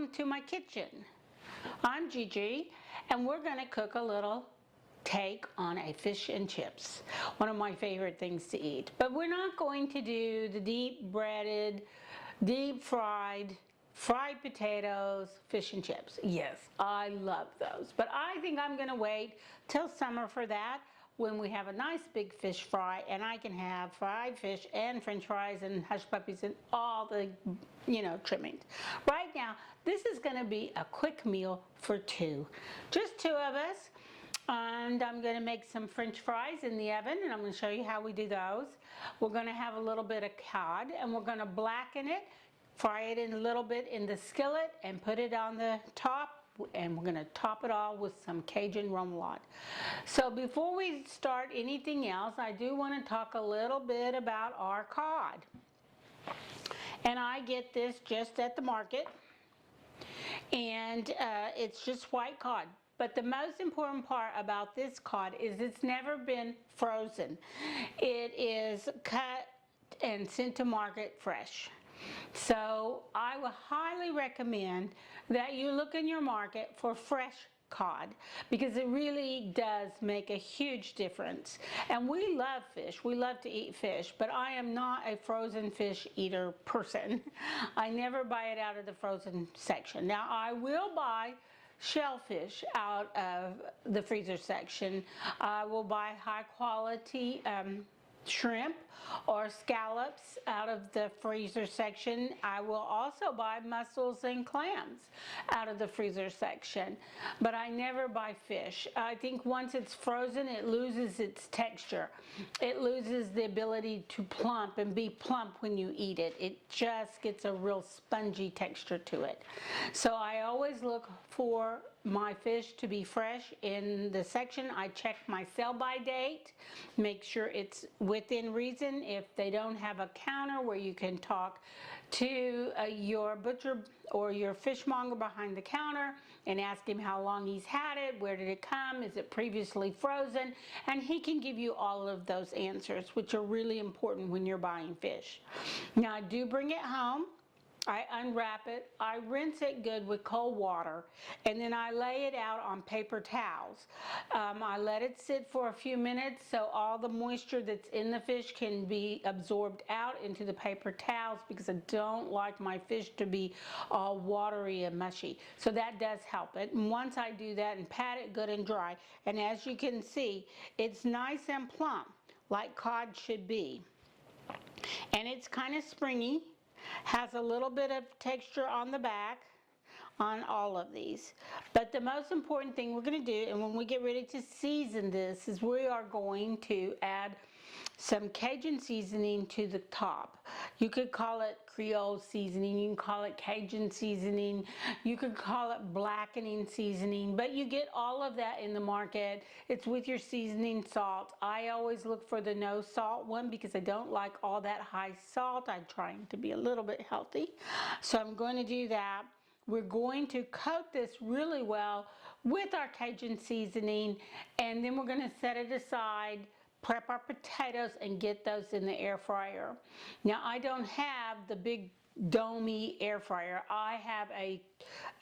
welcome to my kitchen. I'm Gigi, and we're going to cook a little take on a fish and chips, one of my favorite things to eat. But we're not going to do the deep breaded, deep fried potatoes, fish and chips. Yes, I love those, but I think I'm going to wait till summer for that, when we have a nice big fish fry and I can have fried fish and french fries and hush puppies and all the, trimmings. Right now, this is going to be a quick meal for two. Just two of us. And I'm going to make some french fries in the oven, and I'm going to show you how we do those. We're going to have a little bit of cod, and we're going to blacken it, fry it in a little bit in the skillet, and put it on the top. And we're going to top it all with some Cajun Remoulade. So before we start anything else, I do want to talk a little bit about our cod. And I get this just at the market, and it's just white cod. But the most important part about this cod is it's never been frozen. It is cut and sent to market fresh. So I would highly recommend that you look in your market for fresh cod, because it really does make a huge difference. And we love fish, we love to eat fish, but I am not a frozen fish eater person. I never buy it out of the frozen section. Now I will buy shellfish out of the freezer section. I will buy high quality shrimp or scallops out of the freezer section. I will also buy mussels and clams out of the freezer section, but I never buy fish. I think once it's frozen, it loses its texture. It loses the ability to plump and be plump when you eat it. It just gets a real spongy texture to it. So I always look for my fish to be fresh in the section. I check my sell-by date, make sure it's within reason. If they don't have a counter where you can talk to your butcher or your fishmonger behind the counter and ask him how long he's had it, where did it come, is it previously frozen, and he can give you all of those answers, which are really important when you're buying fish. Now I do bring it home. I unwrap it, I rinse it good with cold water, and then I lay it out on paper towels. I let it sit for a few minutes so all the moisture that's in the fish can be absorbed out into the paper towels, because I don't like my fish to be all watery and mushy. So that does help it. And once I do that and pat it good and dry, and as you can see, it's nice and plump, like cod should be. And it's kind of springy. Has a little bit of texture on the back on all of these. But the most important thing we're going to do, and when we get ready to season this, is we are going to add some Cajun seasoning to the top. You could call it Creole seasoning, you can call it Cajun seasoning, you could call it blackening seasoning, but you get all of that in the market. It's with your seasoning salt. I always look for the no salt one because I don't like all that high salt. I'm trying to be a little bit healthy. So I'm going to do that. We're going to coat this really well with our Cajun seasoning, and then we're going to set it aside, prep our potatoes, and get those in the air fryer. Now I don't have the big domey air fryer. I have a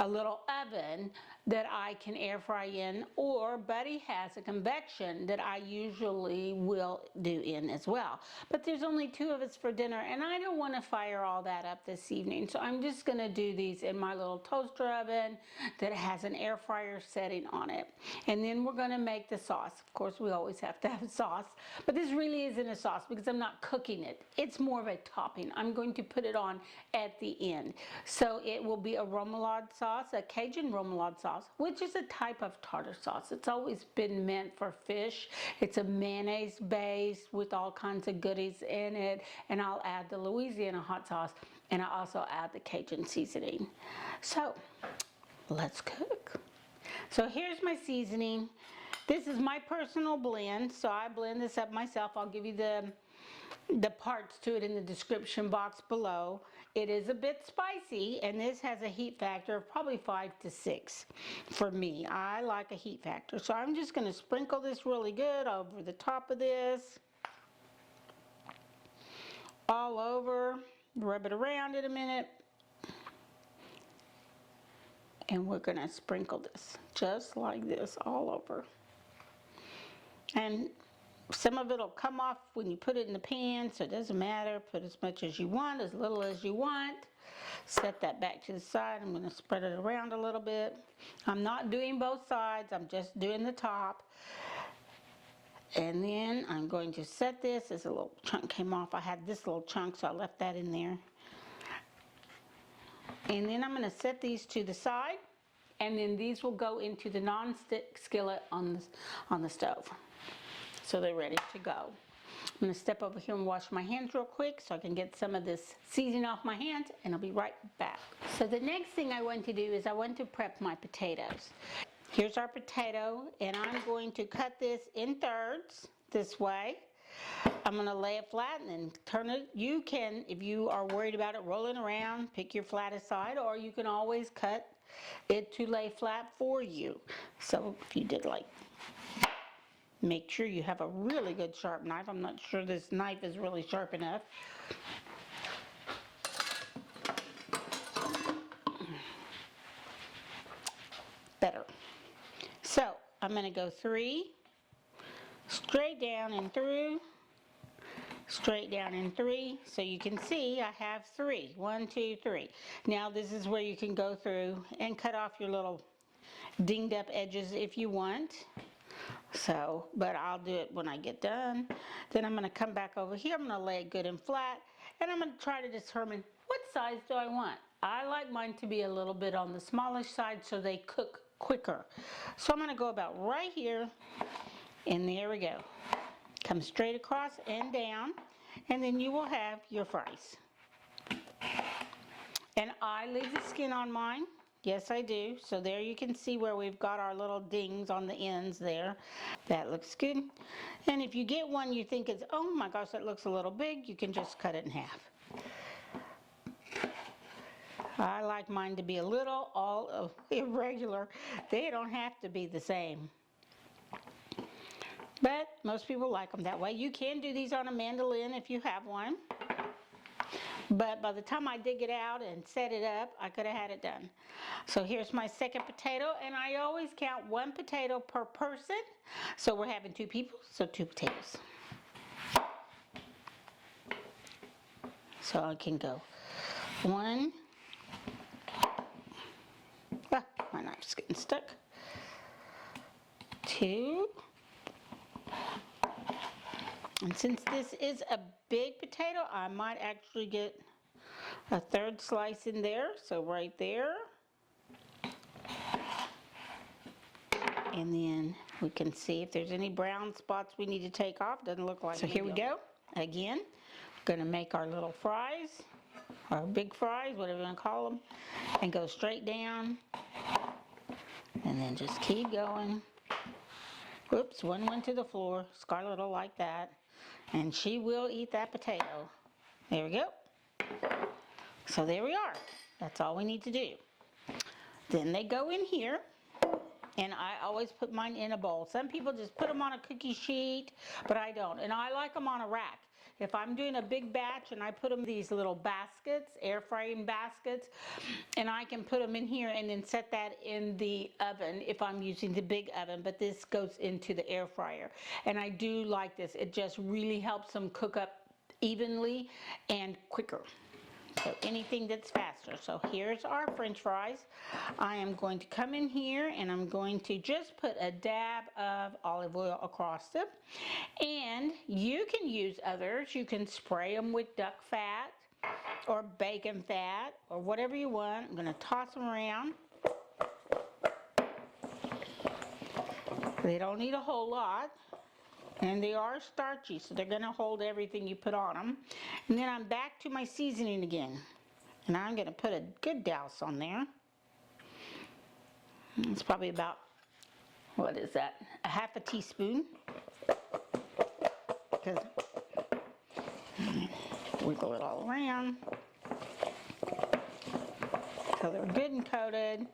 little oven that I can air fry in, or Buddy has a Convection that I usually will do in as well. But there's only two of us for dinner, and I don't want to fire all that up this evening, so I'm just going to do these in my little toaster oven that has an air fryer setting on it. And then we're going to make the sauce. Of course, we always have to have sauce, but this really isn't a sauce because I'm not cooking it. It's more of a topping. I'm going to put it on at the end. So it will be a remoulade sauce, a Cajun remoulade sauce, which is a type of tartar sauce. It's always been meant for fish. It's a mayonnaise base with all kinds of goodies in it, and I'll add the Louisiana hot sauce, and I also add the Cajun seasoning. So let's cook. So here's my seasoning. This is my personal blend, so I blend this up myself. I'll give you the parts to it in the description box below. It is a bit spicy, and this has a heat factor of probably 5 to 6 for me. I like a heat factor, so I'm just going to sprinkle this really good over the top of this, all over, rub it around in a minute. And we're going to sprinkle this just like this all over. And some of it will come off when you put it in the pan, so it doesn't matter. Put as much as you want, as little as you want. Set that back to the side. I'm going to spread it around a little bit. I'm not doing both sides, I'm just doing the top. And then I'm going to set this, as a little chunk came off. I had this little chunk, so I left that in there. And then I'm going to set these to the side, and then these will go into the non-stick skillet on the stove. So they're ready to go. I'm going to step over here and wash my hands real quick so I can get some of this seasoning off my hands, and I'll be right back. So the next thing I want to do is I want to prep my potatoes. Here's our potato, and I'm going to cut this in thirds this way. I'm going to lay it flat and then turn it. You can, if you are worried about it rolling around, pick your flattest side, or you can always cut it to lay flat for you. So if you did like, make sure you have a really good sharp knife. I'm not sure this knife is really sharp enough. Better. So I'm going to go 3, straight down and through, straight down and 3. So you can see I have 3. 1, 2, 3. Now this is where you can go through and cut off your little dinged up edges if you want. So, but I'll do it when I get done. Then I'm going to come back over here. I'm going to lay it good and flat, and I'm going to try to determine what size do I want. I like mine to be a little bit on the smallish side so they cook quicker. So I'm going to go about right here, and there we go. Come straight across and down, and then you will have your fries. And I leave the skin on mine. Yes, I do. So there you can see where we've got our little dings on the ends there. That looks good. And if you get one you think is, oh my gosh, that looks a little big, you can just cut it in half. I like mine to be a little all irregular. They don't have to be the same. But most people like them that way. You can do these on a mandolin if you have one. But by the time I dig it out and set it up, I could have had it done. So here's my second potato, and I always count 1 potato per person. So we're having 2 people, so 2 potatoes. So I can go 1. Ah, my knife's getting stuck. 2. And since this is a big potato, I might actually get a 3rd slice in there. So right there. And then we can see if there's any brown spots we need to take off. Doesn't look like it. So here we go. Again, gonna make our little fries, or big fries, whatever you want to call them, and go straight down. And then just keep going. Whoops, one went to the floor. Scarlett will like that. And she will eat that potato. There we go. So there we are. That's all we need to do. Then they go in here, and I always put mine in a bowl. Some people just put them on a cookie sheet, but I don't. And I like them on a rack. If I'm doing a big batch and I put them in these little baskets, air frying baskets, and I can put them in here and then set that in the oven if I'm using the big oven, but this goes into the air fryer. And I do like this. It just really helps them cook up evenly and quicker. So anything that's faster. So here's our French fries. I am going to come in here and I'm going to just put a dab of olive oil across them. And you can use others. You can spray them with duck fat or bacon fat or whatever you want. I'm going to toss them around. They don't need a whole lot. And they are starchy, so they're going to hold everything you put on them. And then I'm back to my seasoning again. And I'm going to put a good douse on there. It's probably about, what is that, a half a teaspoon. Because wiggle it all around. So they're good and coated.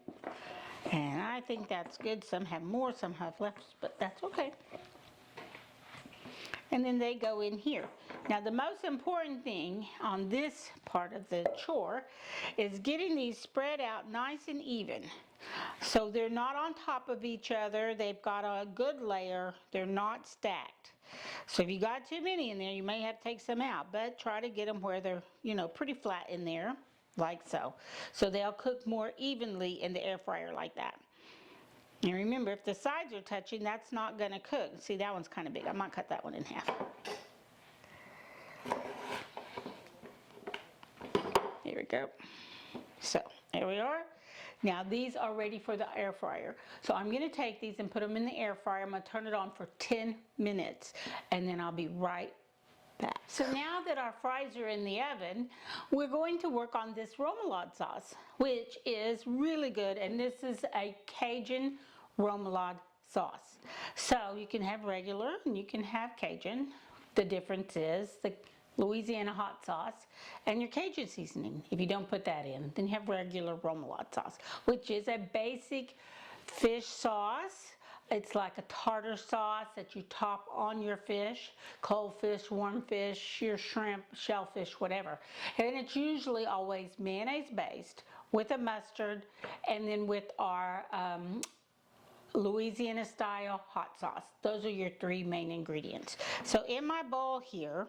And I think that's good. Some have more, some have less, but that's okay. and then they go in here. Now the most important thing on this part of the chore is getting these spread out nice and even. So they're not on top of each other, they've got a good layer, they're not stacked. So if you got too many in there, you may have to take some out, but try to get them where they're, you know, pretty flat in there, like so. So they'll cook more evenly in the air fryer like that. And remember, if the sides are touching, that's not going to cook. See, that one's kind of big. I might cut that one in half. Here we go. So, there we are. Now, these are ready for the air fryer. So, I'm going to take these and put them in the air fryer. I'm going to turn it on for 10 minutes, and then I'll be right back. So now that our fries are in the oven, we're going to work on this Rémoulade sauce, which is really good, and this is a Cajun Remoulade sauce. So you can have regular and you can have Cajun. The difference is the Louisiana hot sauce and your Cajun seasoning. If you don't put that in, then you have regular Remoulade sauce, which is a basic fish sauce. It's like a tartar sauce that you top on your fish, cold fish, warm fish, your shrimp, shellfish, whatever. And it's usually always mayonnaise based with a mustard and then with our Louisiana style hot sauce. Those are your three main ingredients. So in my bowl here,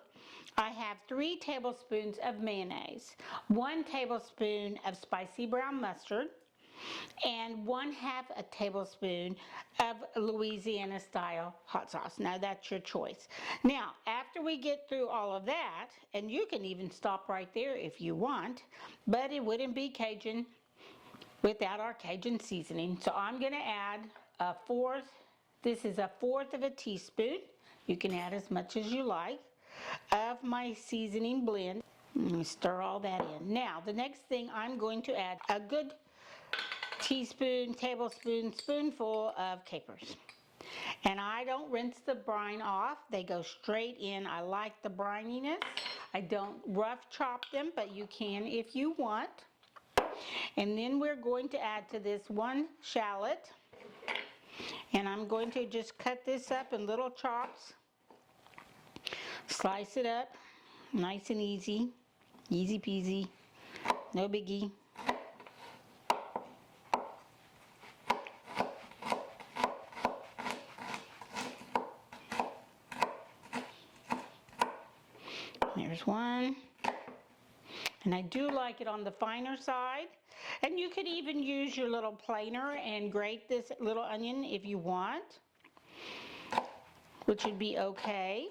I have 3 tablespoons of mayonnaise, 1 tablespoon of spicy brown mustard, and 1/2 a tablespoon of Louisiana style hot sauce. Now that's your choice. Now after we get through all of that, and you can even stop right there if you want, but it wouldn't be Cajun without our Cajun seasoning. So I'm going to add a 1/4, this is a 1/4 of a teaspoon, you can add as much as you like, of my seasoning blend. Stir all that in. Now the next thing, I'm going to add a good teaspoon, tablespoon, spoonful of capers. And I don't rinse the brine off, they go straight in. I like the brininess. I don't rough chop them, but you can if you want. And then we're going to add to this 1 shallot. And I'm going to just cut this up in little chops. Slice it up, nice and easy. Easy peasy, no biggie. There's one. And I do like it on the finer side. And you could even use your little planer and grate this little onion if you want, which would be okay.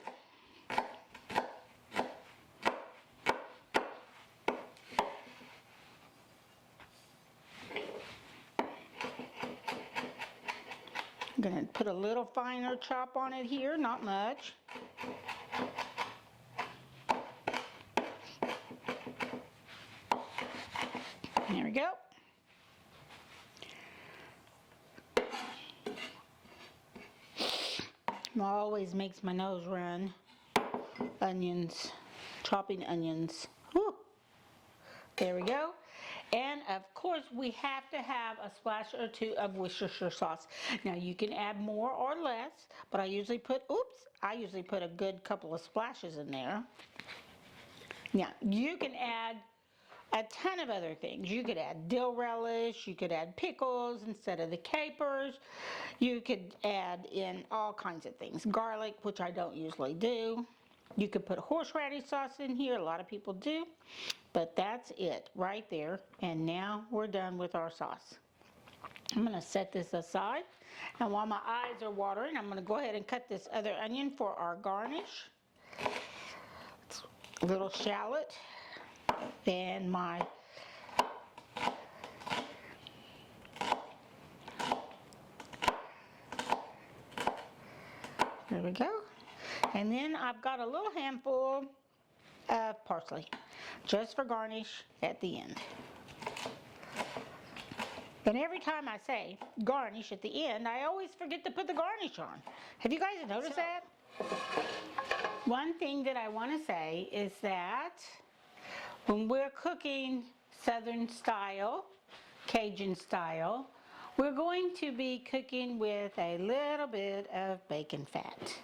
I'm going to put a little finer chop on it here, not much. There we go. Always makes my nose run. Onions, chopping onions. Whew. There we go. And of course we have to have a splash or 2 of Worcestershire sauce. Now you can add more or less, but I usually put a good couple of splashes in there. Now you can add a ton of other things. You could add dill relish, you could add pickles instead of the capers. You could add in all kinds of things. Garlic, which I don't usually do. You could put horseradish sauce in here, a lot of people do. But that's it right there. And now we're done with our sauce. I'm going to set this aside. And while my eyes are watering, I'm going to go ahead and cut this other onion for our garnish. A little shallot. And my there we go. And then I've got a little handful of parsley just for garnish at the end. And every time I say garnish at the end, I always forget to put the garnish on. Have you guys noticed that? One thing that I want to say is that when we're cooking Southern style, Cajun style, we're going to be cooking with a little bit of bacon fat.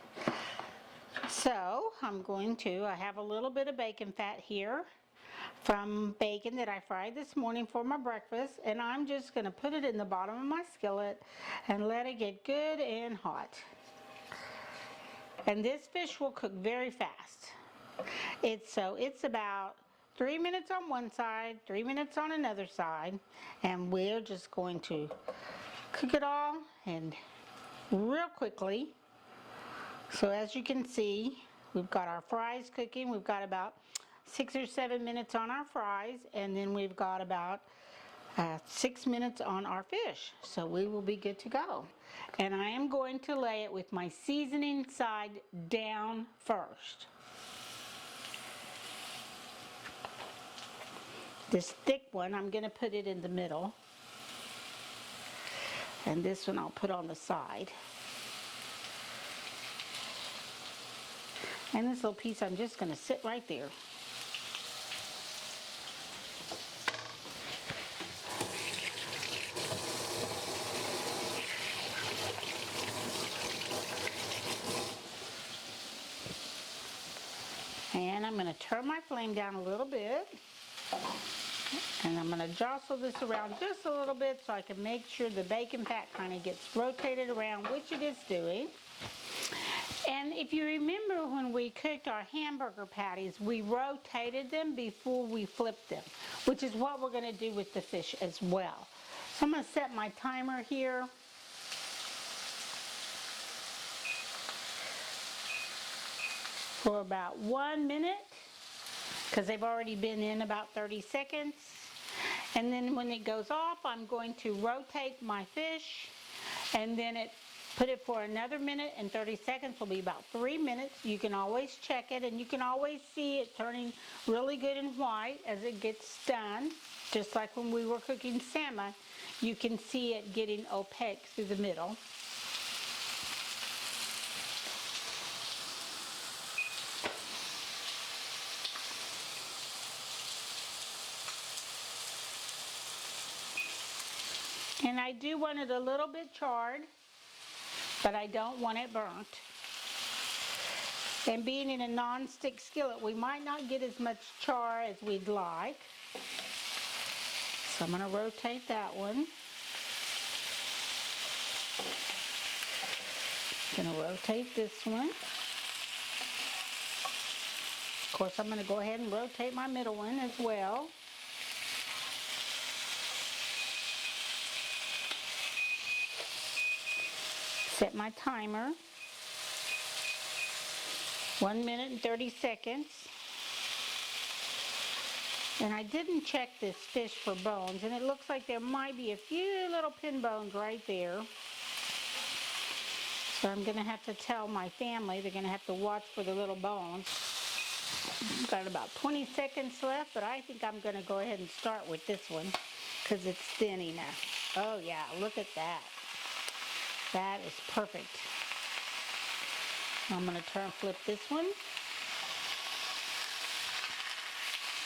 So I have a little bit of bacon fat here from bacon that I fried this morning for my breakfast, and I'm just going to put it in the bottom of my skillet and let it get good and hot. And this fish will cook very fast. It's about 3 minutes on one side, 3 minutes on another side, and we're just going to cook it all and real quickly. So as you can see, we've got our fries cooking. We've got about 6 or 7 minutes on our fries, and then we've got about 6 minutes on our fish. So we will be good to go. And I am going to lay it with my seasoning side down first. This thick one, I'm going to put it in the middle. And this one I'll put on the side. And this little piece I'm just going to sit right there. And I'm going to turn my flame down a little bit. And I'm going to jostle this around just a little bit so I can make sure the bacon fat kind of gets rotated around, which it is doing. And if you remember when we cooked our hamburger patties, we rotated them before we flipped them, which is what we're going to do with the fish as well. So I'm going to set my timer here. For about 1 minute, because they've already been in about 30 seconds. And then when it goes off, I'm going to rotate my fish, and then put it for another minute, and 30 seconds will be about 3 minutes. You can always check it, and you can always see it turning really good and white as it gets done. Just like when we were cooking salmon, you can see it getting opaque through the middle. And I do want it a little bit charred, but I don't want it burnt. And being in a non-stick skillet, we might not get as much char as we'd like. So I'm going to rotate that one. Going to rotate this one. Of course, I'm going to go ahead and rotate my middle one as well. Set my timer. 1 minute and 30 seconds. And I didn't check this fish for bones, and it looks like there might be a few little pin bones right there. So I'm going to have to tell my family they're going to have to watch for the little bones. Got about 20 seconds left, but I think I'm going to go ahead and start with this one because it's thin enough. Oh yeah, look at that. That is perfect. I'm going to flip this one.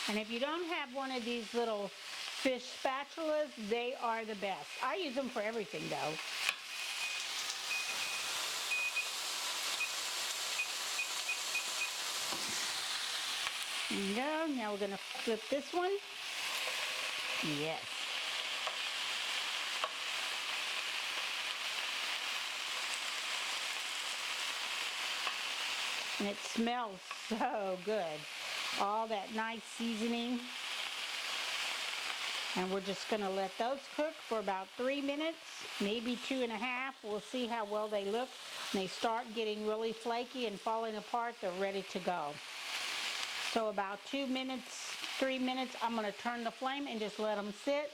And if you don't have one of these little fish spatulas, they are the best. I use them for everything though. There you go. Now we're going to flip this one. Yes. And it smells so good. All that nice seasoning. And we're just going to let those cook for about 3 minutes, maybe 2.5. We'll see how well they look. When they start getting really flaky and falling apart, they're ready to go. So about 2 minutes, 3 minutes, I'm going to turn the flame and just let them sit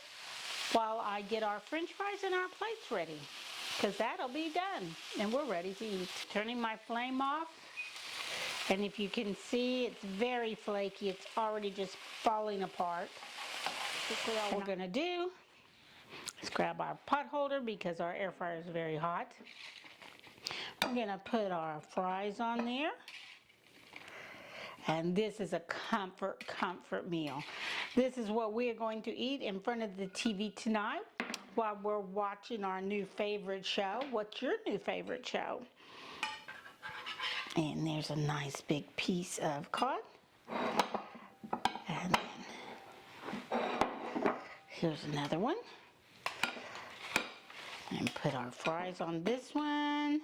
while I get our French fries and our plates ready. Because that'll be done and we're ready to eat. Turning my flame off. And if you can see, it's very flaky. It's already just falling apart. All we're going to do is grab our pot holder because our air fryer is very hot. We're going to put our fries on there. And this is a comfort meal. This is what we are going to eat in front of the TV tonight while we're watching our new favorite show. What's your new favorite show? And there's a nice big piece of cod. And then here's another one. And put our fries on this one.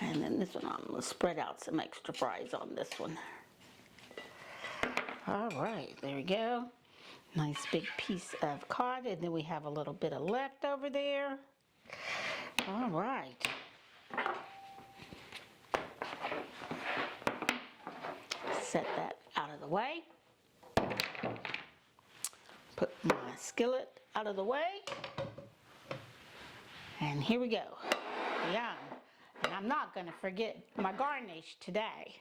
And then this one, I'm going to spread out some extra fries on this one. All right, there we go. Nice big piece of cod, and then we have a little bit of leftover there. All right. Set that out of the way. Put my skillet out of the way. And here we go. Yum. And I'm not going to forget my garnish today.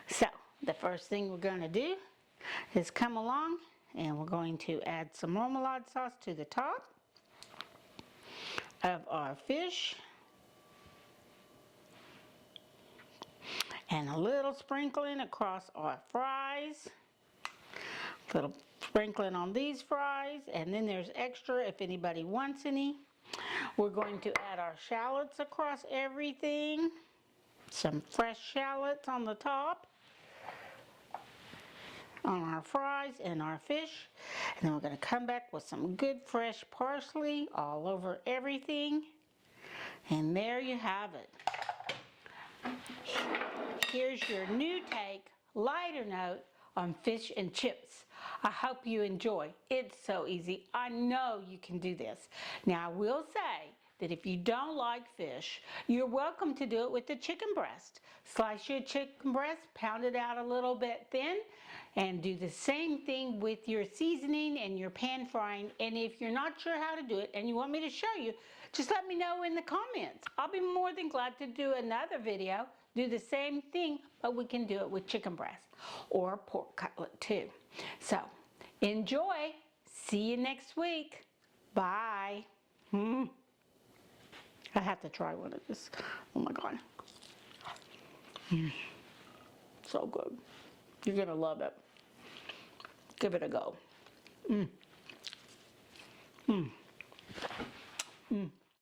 So the first thing we're going to do is come along and we're going to add some remoulade sauce to the top of our fish. And a little sprinkling across our fries. A little sprinkling on these fries. And then there's extra if anybody wants any. We're going to add our shallots across everything. Some fresh shallots on the top. On our fries and our fish. And then we're going to come back with some good fresh parsley all over everything. And there you have it. Here's your new take, lighter note on fish and chips. I hope you enjoy. It's so easy. I know you can do this. Now I will say that if you don't like fish, you're welcome to do it with the chicken breast. Slice your chicken breast, pound it out a little bit thin, and do the same thing with your seasoning and your pan frying. And if you're not sure how to do it and you want me to show you, just let me know in the comments. I'll be more than glad to do another video, do the same thing, but we can do it with chicken breast or pork cutlet too. So enjoy. See you next week. Bye. I have to try one of this. Oh my God. So good. You're gonna love it. Give it a go.